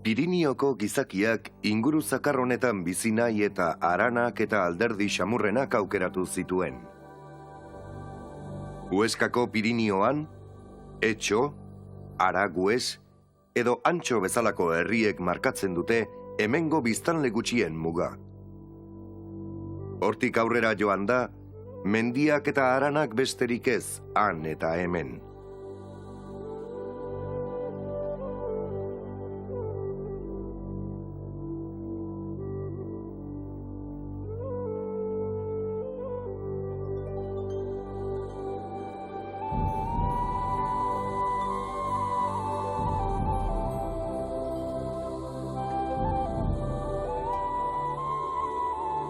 Pirinioko gizakiak inguru zakar honetan bizi nahi eta haranak eta alderdi xamurrenak aukeratu zituen. Hueskako Pirinioan, Etxo, Aragues edo Antxo bezalako herriek markatzen dute hemengo biztanle gutxien muga. Hortik aurrera joan da, mendiak eta haranak besterik ez, han eta hemen.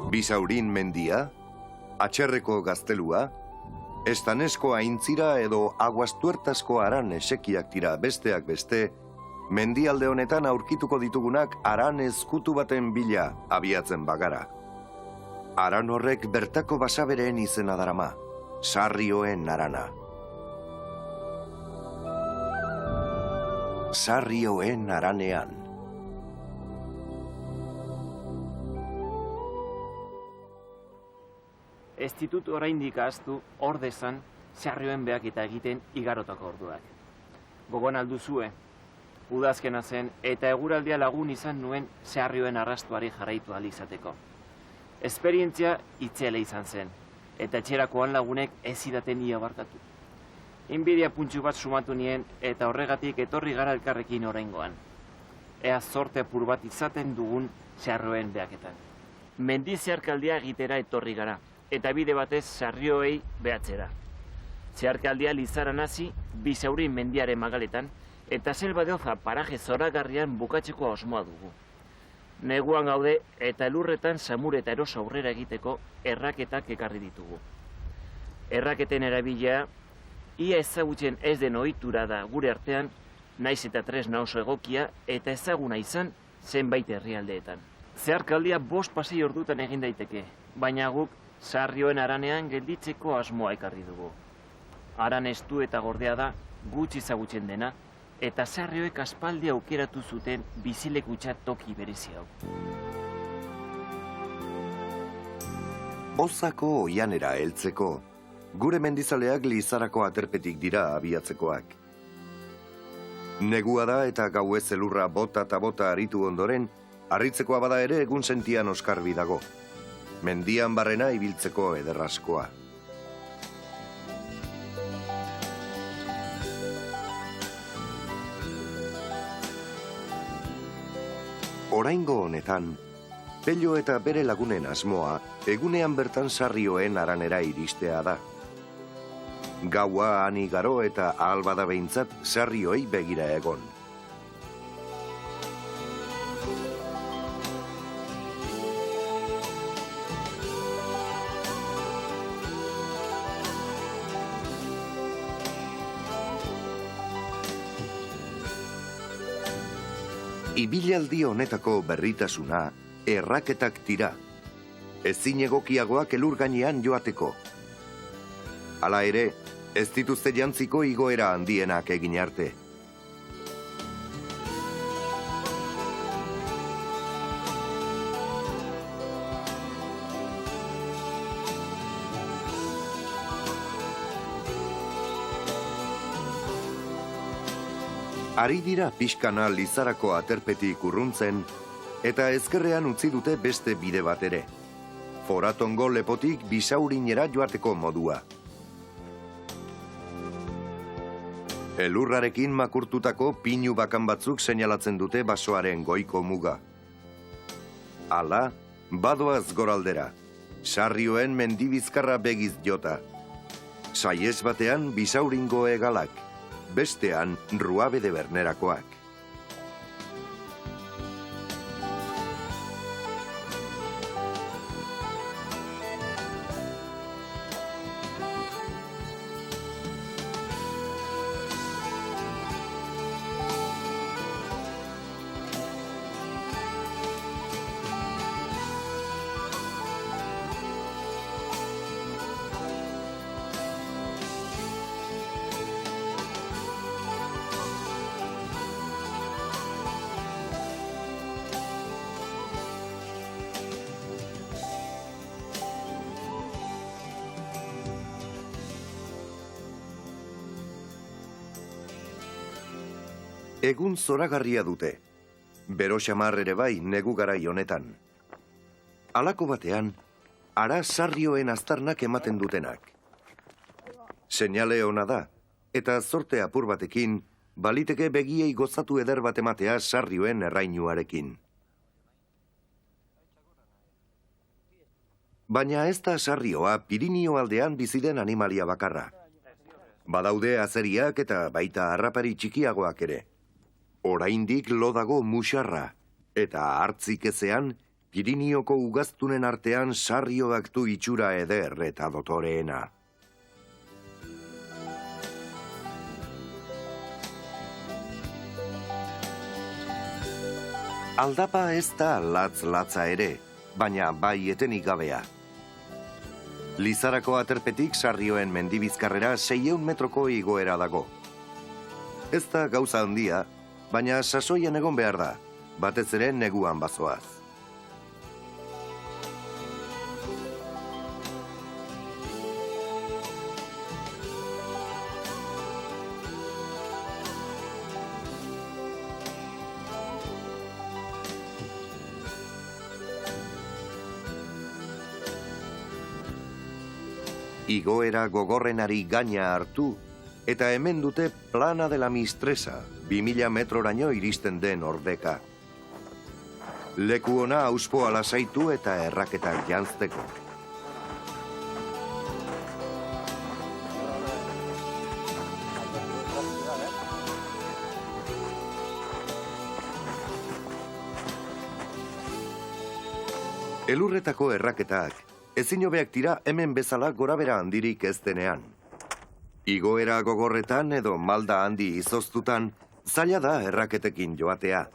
Bisaurin mendia, Atxerreko gaztelua, Estanesko aintzira edo Aguastuertasko haran esekiak dira besteak beste, mendialde honetan aurkituko ditugunak haran ezkutu baten bila abiatzen bagara. Haran horrek bertako basabereen izena darama, Sarrioen harana. Sarrioen haranean. Ez ditut oraindik ahaztu hor dezan Sarrioen behaketa egiten igarotako orduak. Gogoan alduzue, udazkena zen eta eguraldia lagun izan nuen Sarrioen arrastuari jarraitu ahal izateko. Esperientzia itzela izan zen, eta etxerakoan lagunek ez zidaten ia barkatu. Inbidia puntxu bat sumatu nien eta horregatik etorri gara elkarrekin oraingoan. Ea zorte apur bat izaten dugun Sarrioen behaketan. Mendi zeharkaldia egitera etorri gara. Eta bide batez Sarrioei behatzera. Zeharkaldia Lizaran hasi, Bisaurin mendiaren magaletan, eta Selva de Oza paraje zoragarrian bukatzeko osmoa dugu. Neguan gaude eta elurretan samur eta eros aurrera egiteko erraketak ekarri ditugu. Erraketen erabilea, ia ezagutzen ez den ohitura da gure artean, naiz eta tresna oso egokia eta ezaguna izan zenbait herrialdeetan. Zeharkaldia 5 pasei ordutan egin daiteke, baina guk Sarrioen haranean gelditzeko asmoa ekarri dugu. Haran estu eta gordea da, gutxi ezagutzen dena, eta Sarrioek aspaldi aukeratu zuten bizilekutza toki berezi hau. Ozako oianera heltzeko, gure mendizaleak Lizarako aterpetik dira abiatzekoak. Negua da eta gauez elurra bota eta bota aritu ondoren, harritzekoa bada ere egun sentian oskarbi dago. Mendian barrena ibiltzeko ederraskoa. Oraingo honetan, Pello eta bere lagunen asmoa egunean bertan Sarrioen haranera iristea da. Gaua han igaro eta ahal bada behintzat Sarrioi begira egon. Ibilaldi honetako berritasuna erraketak dira. Ezin egokiagoak elur gainean joateko. Hala ere, ez dituzte jantziko igoera handienak egin arte. Ari dira pixkana Lizarako aterpetik urruntzen, eta ezkerrean utzi dute beste bide bat ere. Foratongo lepotik Bisaurinera joateko modua. Elurrarekin makurtutako pinu bakan batzuk seinalatzen dute basoaren goiko muga. Hala, badoaz goraldera, Sarrioen mendibizkarra begiz jota. Saiez batean Bisauringo hegalak, bestean Ruabede Bernerakoak. Egun zoragarria dute. Bero xamar ere bai negu garai honetan. Halako batean, ara Sarrioen aztarnak ematen dutenak. Seinale ona da, eta zorte apur batekin, baliteke begiei gozatu eder bat ematea Sarrioen errainuarekin. Baina ez da Sarrioa Pirinio aldean biziren animalia bakarra. Badaude azeriak eta baita harrapari txikiagoak ere. Oraindik lo dago Muxarra, eta hartzik ezean, Pirinioko ugaztunen artean Sarrioak du itxura eder eta dotoreena. Aldapa ez da latz-latza ere, baina bai etenik gabea. Lizarako aterpetik Sarrioen mendibizkarrera 600 metroko igoera dago. Ez da gauza handia, baina sasoian egon behar da, batez ere neguan bazoaz. Igoera gogorrenari gaina hartu, eta hemen dute Plana de la Mistresa, 2000 metroraino iristen den ordeka. Leku ona auspoa lasaitu eta erraketak janzteko. Elurretako erraketak ezin hobeak dira hemen bezala gorabera handirik ez denean. Igoera gogorretan edo malda handi izoztutan, zaila da erraketekin joatea.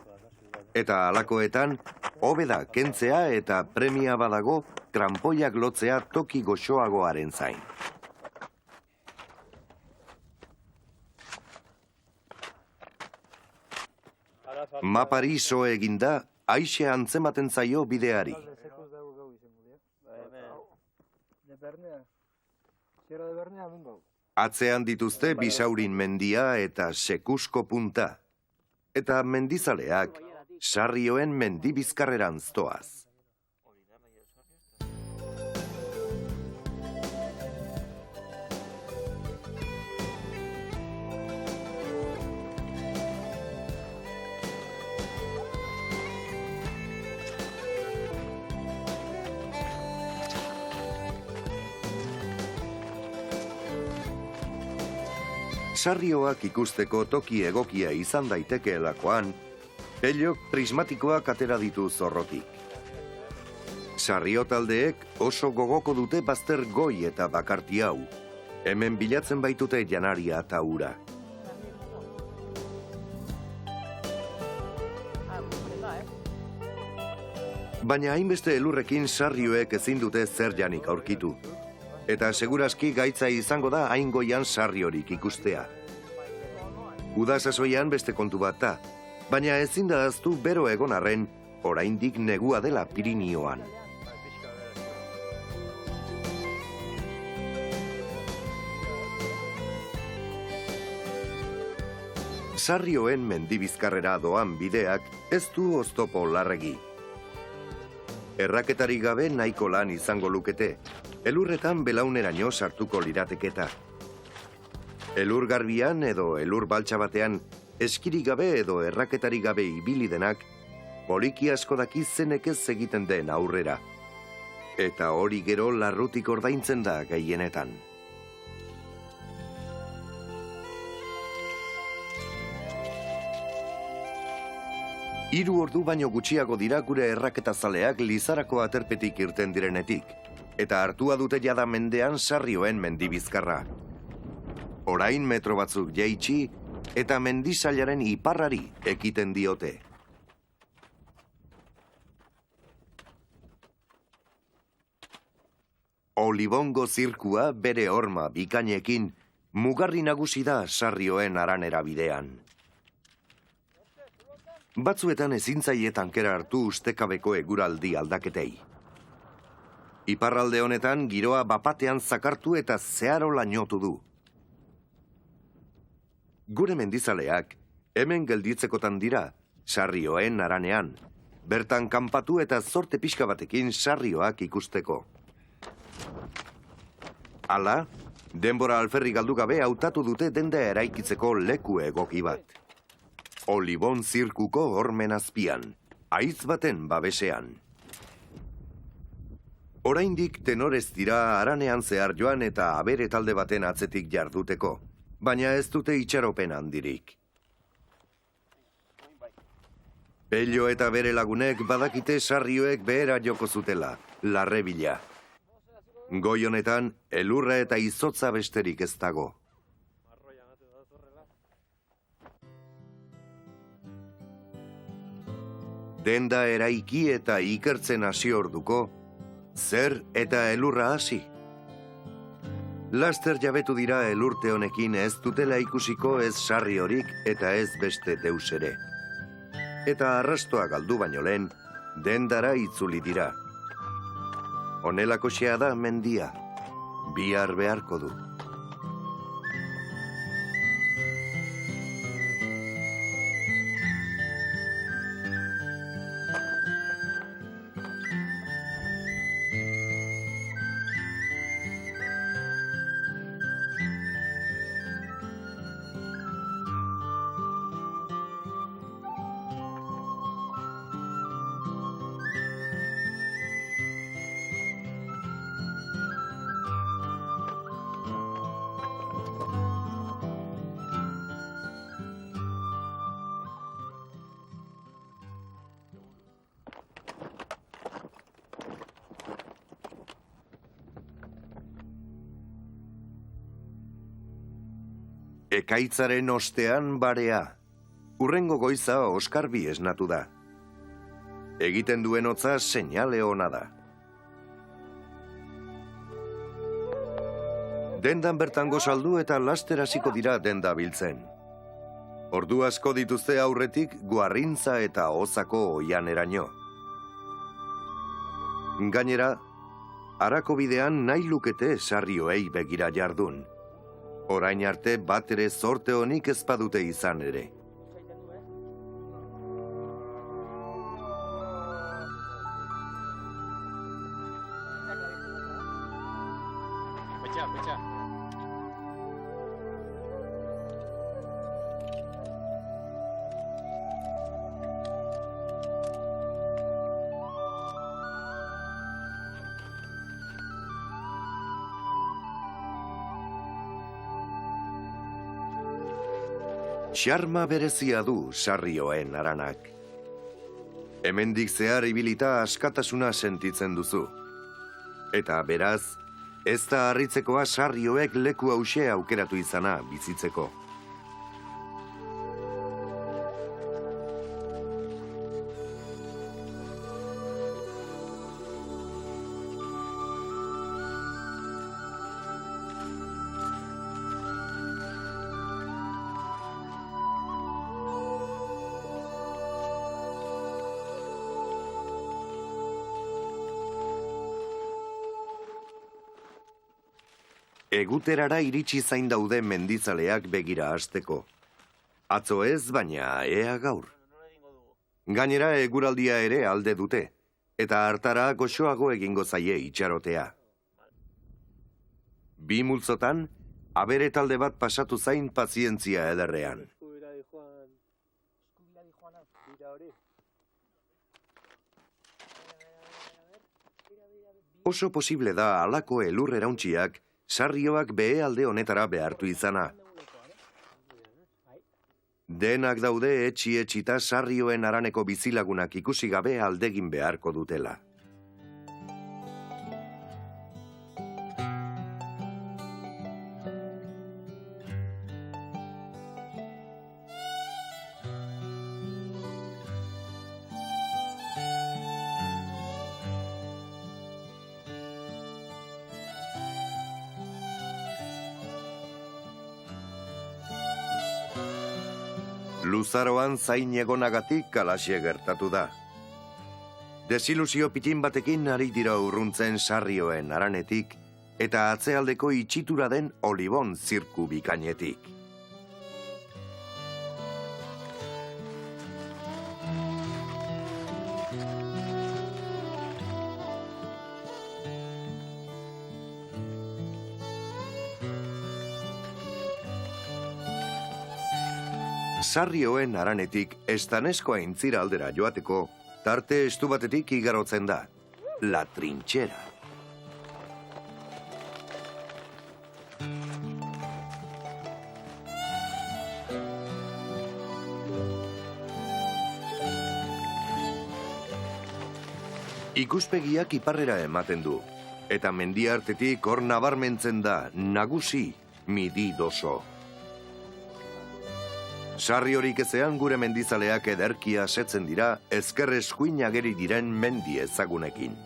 Eta halakoetan, hobe da kentzea eta premia badago kranpoiak lotzea toki goxoagoaren zain. Mapari so eginda, aixe antzematen zaio bideari. Atzean dituzte Bisaurin mendia eta Sekusko punta. Eta mendizaleak Sarrioen mendibizkarrerantz doaz. Sarrioak ikusteko toki egokia izan daitekeelakoan, Pellok prismatikoak atera ditu zorrotik. Sarrio taldeek oso gogoko dute bazter goi eta bakarti hau. Hemen bilatzen baitute janaria eta ura. Baina hainbeste elurrekin Sarrioek ezin dute zer janik aurkitu. Eta seguraski gaitza izango da hain goian Sarriorik ikustea. Uda sasoian beste kontu bat da, baina ezin da ahaztu bero egon arren, oraindik negua dela Pirinioan. Sarrioen mendibizkarrera doan bideak ez du oztopo larregi. Erraketarik gabe nahiko lan izango lukete, elurretan belauneraino sartuko lirateketa. Elur garbian edo elur baltsa batean eskirik gabe edo erraketarik gabe ibili denak, poliki asko daki zenek ez egiten den aurrera. Eta hori gero larrutik ordaintzen da gehienetan. Hiru ordu baino gutxiago dira gure erraketazaleak Lizarako aterpetik irten direnetik, eta hartua dute jada mendean Sarrioen mendibizkarra. Orain metro batzuk jaitsi, eta mendizailaren iparrari ekiten diote. Olibongo zirkua bere horma bikainekin mugarri nagusi da Sarrioen haranera bidean. Batzuetan ezintzaile tankera hartu ustekabeko eguraldi aldaketei. Iparralde honetan giroa bapatean zakartu eta zeharo lainotu du. Gure mendizaleak, Hemen gelditzekotan dira, Sarrioen haranean. Bertan kanpatu eta zorte pixka batekin sarrioak ikusteko. Hala, denbora alferri galdu gabe hautatu dute denda eraikitzeko leku egoki bat. Olibon zirkuko hormen azpian, haitz baten babesean. Oraindik tenorez dira haranean zehar joan eta abere talde baten atzetik jarduteko, baina ez dute itxaropen handirik. Pello eta bere lagunek badakite sarrioek behera joko zutela, larrebila. Goi honetan, elurra eta izotza besterik ez dago. Denda eraiki eta ikertzen hasi orduko, zer eta elurra hasi. Laster jabetu dira elurte honekin ez dutela ikusiko ez sarriorik eta ez beste deus ere. Eta arrastoa galdu baino lehen, dendara itzuli dira. Honelako xea da mendia, bihar beharko du. Ekaitzaren ostean barea. Hurrengo goiza oskarbi esnatu da. Egiten duen hotza seinale ona da. Dendan bertan gozaldu eta laster hasiko dira denda biltzen. Ordu asko dituzte aurretik Guarrintza eta Ozako oianeraino. Gainera, harako bidean nahi lukete sarrioei begira jardun. Orain arte bat ere zorte honik ez badute izan ere. Xarma berezia du sarrioen haranak. Hemendik zehar ibilita askatasuna sentitzen duzu. Eta beraz, ez da harritzekoa sarrioek leku hauxe aukeratu izana bizitzeko. Eguterara iritsi zain daude mendizaleak begira hasteko. Atzo ez, baina ea gaur. Gainera eguraldia ere alde dute, eta hartara goxoago egingo zaie itxarotea. Bi multzotan, abere talde bat pasatu zain pazientzia ederrean. Oso posible da halako elur erauntziak sarrioak behe alde honetara behartu izana. Denak daude etxi-etxita sarrioen haraneko bizilagunak ikusi gabe aldegin beharko dutela. Luzaroan zain egonagatik halaxe gertatu da. Desilusio pitin batekin ari dira urruntzen sarrioen haranetik eta atzealdeko itxitura den Olibon zirku bikainetik. Sarrioen haranetik Estanesko aintzira aldera joateko, tarte estu batetik igarotzen da, La Trinchera. Ikuspegiak iparrera ematen du, eta mendiartetik hor nabarmentzen da nagusi Mididoso. Sarri horik ezean gure mendizaleak ederkia setzen dira ezker eskuin ageri diren mendi ezagunekin.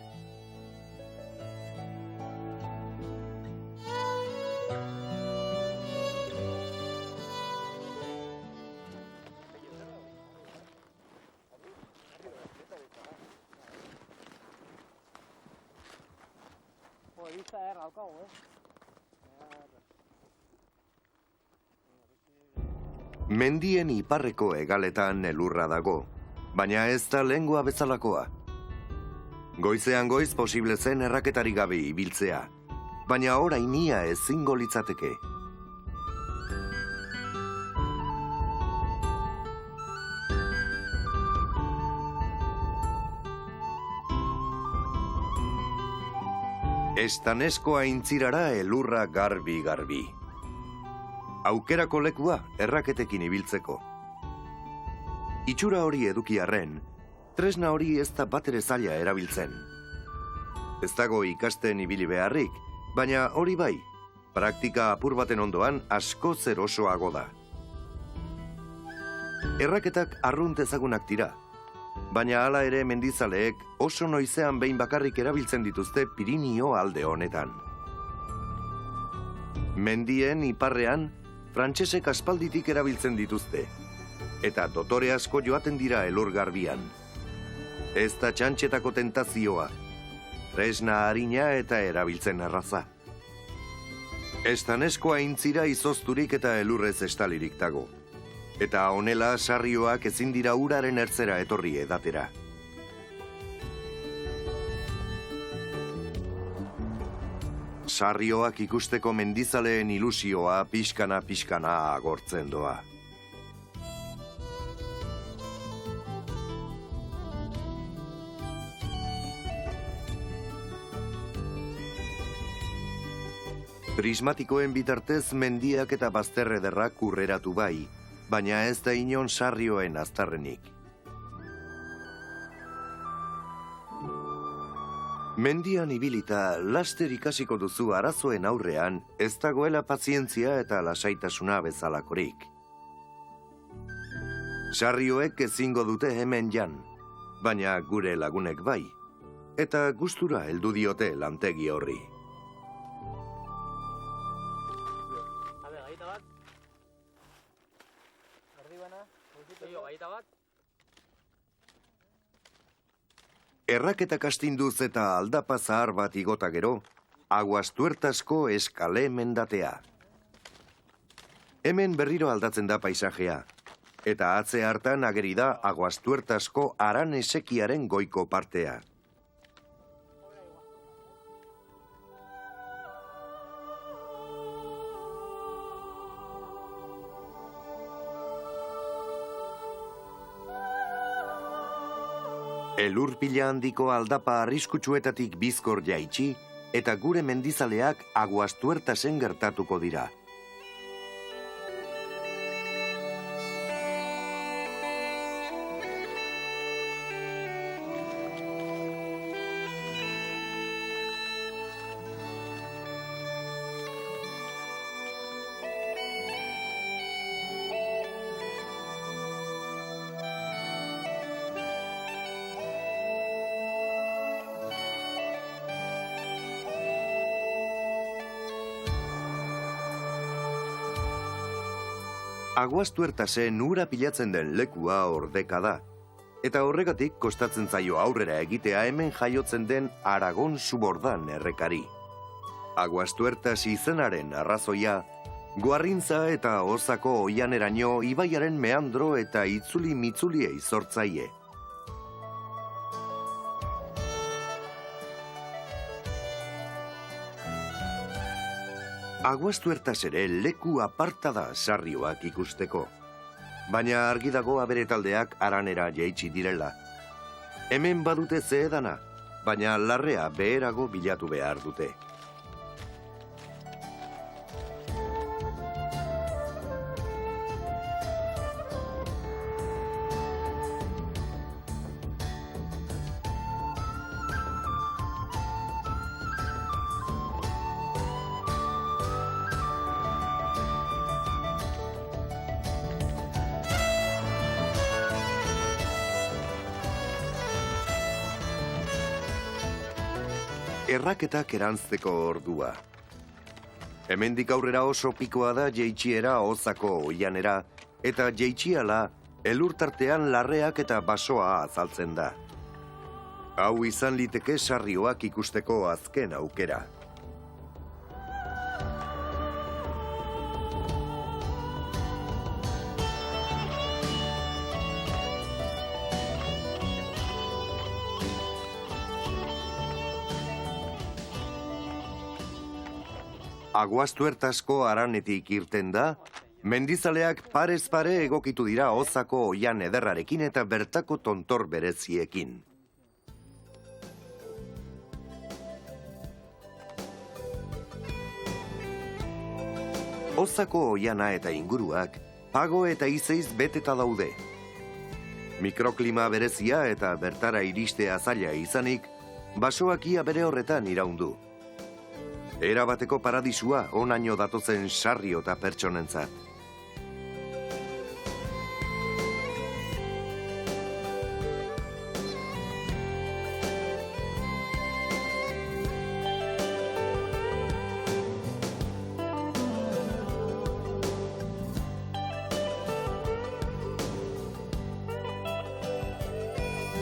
Mendien iparreko hegaletan elurra dago, baina ez da lengua bezalakoa. Goizean goiz posible zen erraketari gabe ibiltzea, baina orain ia ezingo litzateke. Estanesko aintzirara elurra garbi-garbi. Aukerako lekua erraketekin ibiltzeko. Itxura hori eduki arren, tresna hori ez da batere zaila erabiltzen. Ez dago ikasten ibili beharrik, baina hori bai, praktika apur baten ondoan asko erosoago da. Erraketak arrunt ezagunak dira, baina hala ere mendizaleek oso noizean behin bakarrik erabiltzen dituzte Pirinio alde honetan. Mendien iparrean, frantsesek aspalditik erabiltzen dituzte, eta dotore asko joaten dira elur garbian. Ez da txantxetako tentazioa, tresna harina eta erabiltzen erraza. Estanesko aintzira izozturik eta elurrez estalirik dago, eta honela sarrioak ezin dira uraren ertzera etorri edatera. Sarrioak ikusteko mendizaleen ilusioa pixkana agortzen doa. Prismatikoen bitartez mendiak eta bazterrederrak urreratu bai, baina ez da inon sarrioen aztarrenik. Mendian ibilita laster ikasiko duzu arazoen aurrean ez dagoela pazientzia eta lasaitasuna bezalakorik. Sarrioek ezingo dute hemen jan, baina gure lagunek bai, eta gustura heldu diote lantegi horri. Erraketak astinduz eta aldapa zahar bat igota gero, Aguastuertasko eskale mendatea. Hemen berriro aldatzen da paisajea, eta atze hartan ageri da Aguastuertasko haran esekiaren goiko partea. Elur pila handiko aldapa arriskutsuetatik bizkor jaitsi, eta gure mendizaleak Aguastuertasen gertatuko dira. Aguastuertasen ura pilatzen den lekua ordeka da, eta horregatik kostatzen zaio aurrera egitea hemen jaiotzen den Aragon Subordan errekari. Aguastuertas izenaren arrazoia, Guarrintza eta Ozako oianeraino ibaiaren meandro eta itzuli-mitzulie izortzaie. Aguastuertas ere leku aparta da sarrioak ikusteko. baina argi dago abere taldeak Aranera jaitsi direla. Hemen badute zehedana, baina larrea beherago bilatu behar dute. Erraketak erantzteko ordua. Hemendik aurrera oso pikoa da jeitsiera Ozako oianera, eta jeitsiala elurtartean larreak eta basoa azaltzen da. Hau izan liteke Sarrioak ikusteko azken aukera. Aguaztuertasko Aranetik irten da, mendizaleak parez pare egokitu dira Ozako oian ederrarekin eta bertako tontor bereziekin. Ozako oiana eta inguruak pago eta izeiz beteta daude. Mikroklima berezia eta bertara iristea zaila izanik, basoak ia bere horretan iraundu. Erabateko paradisua onaino datozen Sarrio eta pertsonentzat.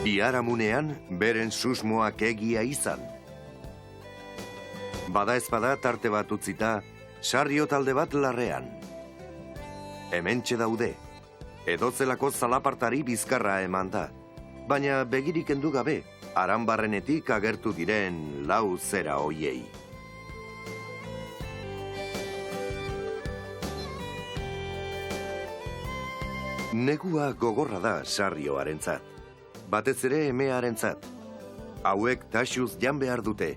Biharamunean, beren susmoak egia izan. Bada ezpada tarte bat utzita, Sarrio talde bat larrean. Hementxe daude, edotzelako zalapartari bizkarra eman da, baina begirik kendu gabe, Aranbarrenetik agertu diren lau zera hoiei. Negua gogorra da Sarrioarentzat, batez ere emearentzat. Hauek taxuz jan behar dute,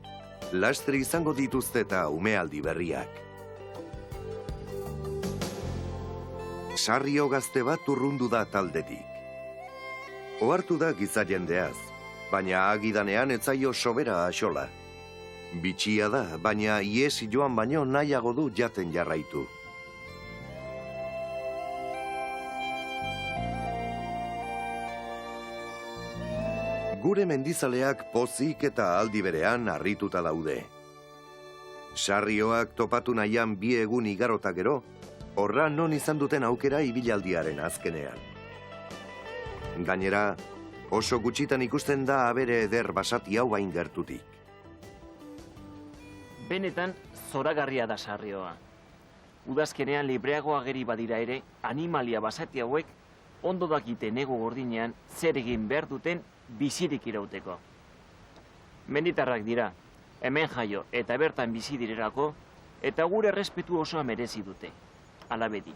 lastre izango dituzte eta umealdi berriak. Sarrio gazte bat urrundu da taldetik. Ohartu da giza jendeaz, baina agidanean etzaio sobera axola. Bitxia da, baina iesi joan baino nahiago du jaten jarraitu. Gure mendizaleak pozik eta aldi berean harrituta daude. Sarrioak topatu nahian bi egun igarota gero, horra non izan duten aukera ibilaldiaren azkenean. Gainera, oso gutxitan ikusten da abere eder basati hau hain gertutik. Benetan, zoragarria da Sarrioa. Udazkenean libreago ageri badira ere, animalia basati hauek ondo dakite negu gordinean zer egin behar duten bizirik irauteko. Menditarrak dira, hemen jaio eta bertan bizi direlako, eta gure errespetu osoa merezi dute. Hala beti.